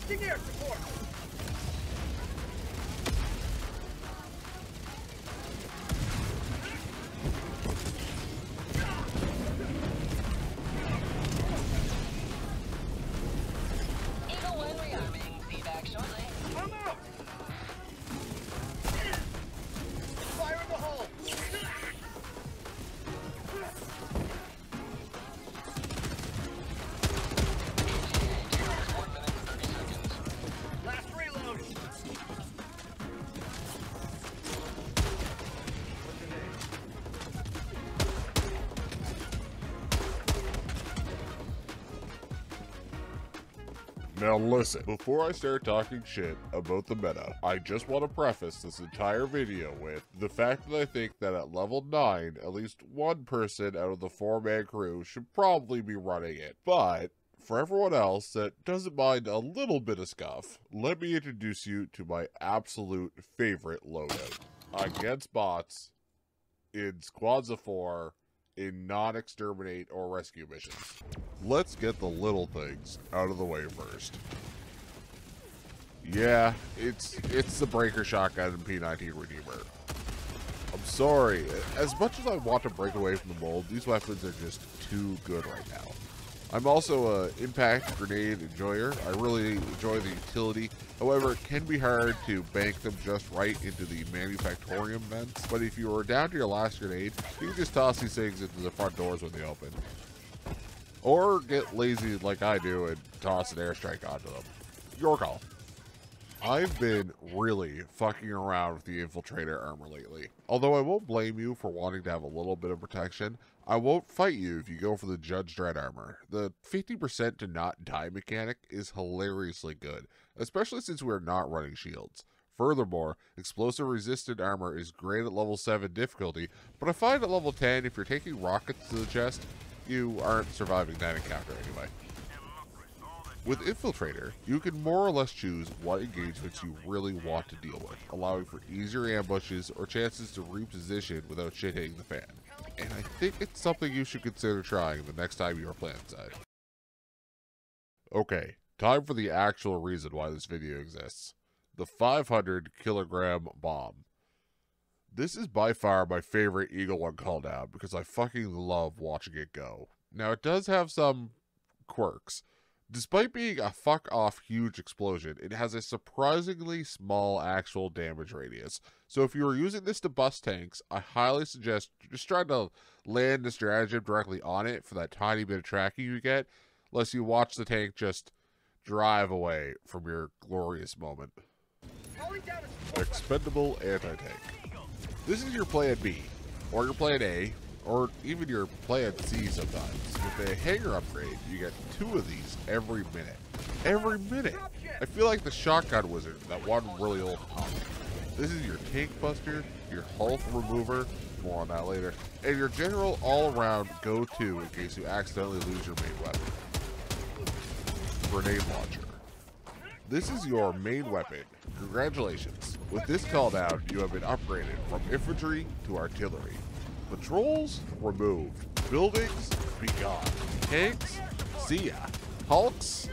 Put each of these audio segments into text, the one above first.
Requesting air support. Eagle 1 rearming. Feedback shortly. I'm out. Fire in the hole. Last reload. Now listen, before I start talking shit about the meta, I just want to preface this entire video with the fact that I think that at level 9, at least one person out of the 4-man crew should probably be running it. But for everyone else that doesn't mind a little bit of scuff, let me introduce you to my absolute favorite loadout. Against bots, in squads of 4, in non-exterminate or rescue missions. Let's get the little things out of the way first. Yeah, it's the Breaker Shotgun and P19 Redeemer. I'm sorry, as much as I want to break away from the mold, these weapons are just too good right now. I'm also an impact grenade enjoyer. I really enjoy the utility. However, it can be hard to bank them just right into the manufactorium vents. But if you were down to your last grenade, you can just toss these things into the front doors when they open. Or get lazy like I do and toss an airstrike onto them. Your call. I've been really fucking around with the Infiltrator armor lately. Although I won't blame you for wanting to have a little bit of protection, I won't fight you if you go for the Judge Dredd armor. The 50% to not die mechanic is hilariously good, especially since we are not running shields. Furthermore, explosive resistant armor is great at level 7 difficulty, but I find at level 10 if you're taking rockets to the chest, you aren't surviving that encounter anyway. With Infiltrator, you can more or less choose what engagements you really want to deal with, allowing for easier ambushes or chances to reposition without shit hitting the fan. And I think it's something you should consider trying the next time you are playing inside. Okay, time for the actual reason why this video exists. The 500 kilogram bomb. This is by far my favorite Eagle 1 call down because I fucking love watching it go. Now it does have some quirks. Despite being a fuck-off huge explosion, it has a surprisingly small actual damage radius. So if you are using this to bust tanks, I highly suggest just trying to land the stratagem directly on it for that tiny bit of tracking you get, lest you watch the tank just drive away from your glorious moment. Expendable anti-tank. This is your plan B, or your plan A, or even your plan C sometimes. With a hanger upgrade, you get 2 of these every minute. Every minute! I feel like the shotgun wizard, that one really old pump. This is your tank buster, your hull remover, more on that later, and your general all-around go-to in case you accidentally lose your main weapon. Grenade launcher. This is your main weapon. Congratulations. With this call down, you have been upgraded from infantry to artillery. Patrols, removed. Buildings, be gone. Tanks, see ya. Hulks,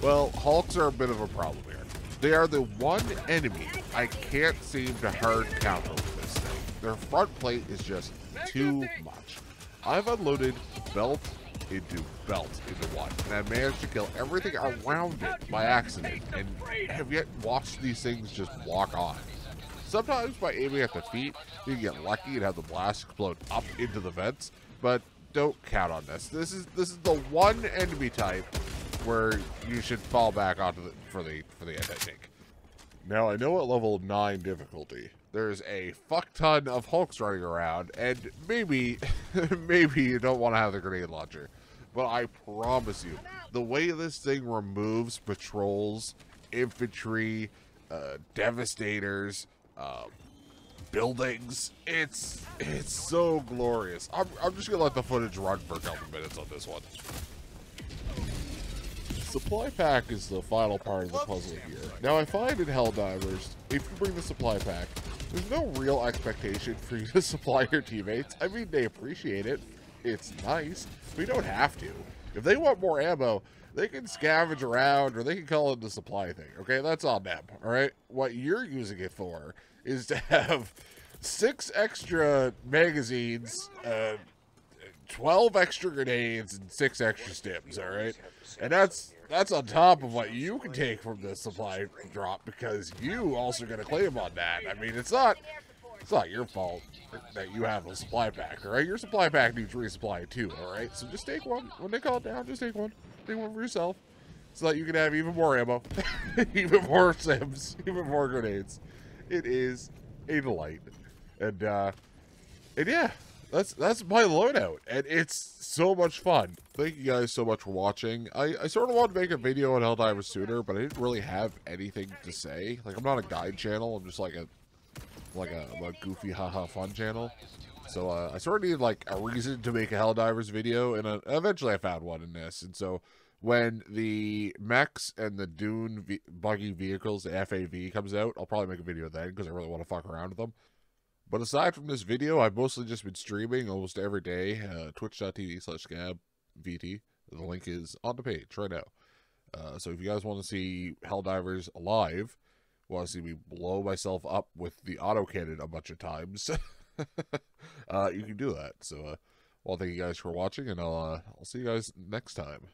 well, Hulks are a bit of a problem here. They are the one enemy I can't seem to hard counter with this thing. Their front plate is just too much. I've unloaded belt into one, and I managed to kill everything around it by accident, and have yet watched these things just walk on. Sometimes by aiming at the feet, you can get lucky and have the blast explode up into the vents, but don't count on this. This is the one enemy type where you should fall back onto for the anti-tank. Now I know at level 9 difficulty, there's a fuck ton of Hulks running around, and maybe you don't want to have the grenade launcher. But I promise you, the way this thing removes patrols, infantry, devastators, buildings, it's so glorious. I'm just gonna let the footage run for a couple minutes on this one. Supply pack is the final part of the puzzle here. Now I find in Helldivers, if you bring the supply pack, there's no real expectation for you to supply your teammates. I mean, they appreciate it. It's nice, but you don't have to. If they want more ammo, they can scavenge around or they can call it the supply thing. Okay, that's on them. All right, what you're using it for is to have 6 extra magazines, 12 extra grenades, and 6 extra stims. All right, and that's on top of what you can take from the supply drop because you also get a claim on that. I mean, it's not your fault that you have a supply pack, all right? Your supply pack needs resupply too, all right? So just take one. When they call it down, just take one. Take one for yourself so that you can have even more ammo, even more sims, even more grenades. It is a delight. And yeah, that's my loadout, and it's so much fun. Thank you guys so much for watching. I sort of wanted to make a video on Helldivers sooner, but I didn't really have anything to say. Like, I'm not a guide channel. I'm just like a goofy haha fun channel. So I sort of needed like a reason to make a Helldivers video, and eventually I found one in this. And so when the mechs and the Dune buggy vehicles, the FAV, comes out, I'll probably make a video then because I really want to fuck around with them. But aside from this video, I've mostly just been streaming almost every day. Twitch.tv/scabvt. The link is on the page right now. So if you guys want to see Helldivers live, want to see me blow myself up with the autocannon a bunch of times, you can do that. So, well, thank you guys for watching, and I'll see you guys next time.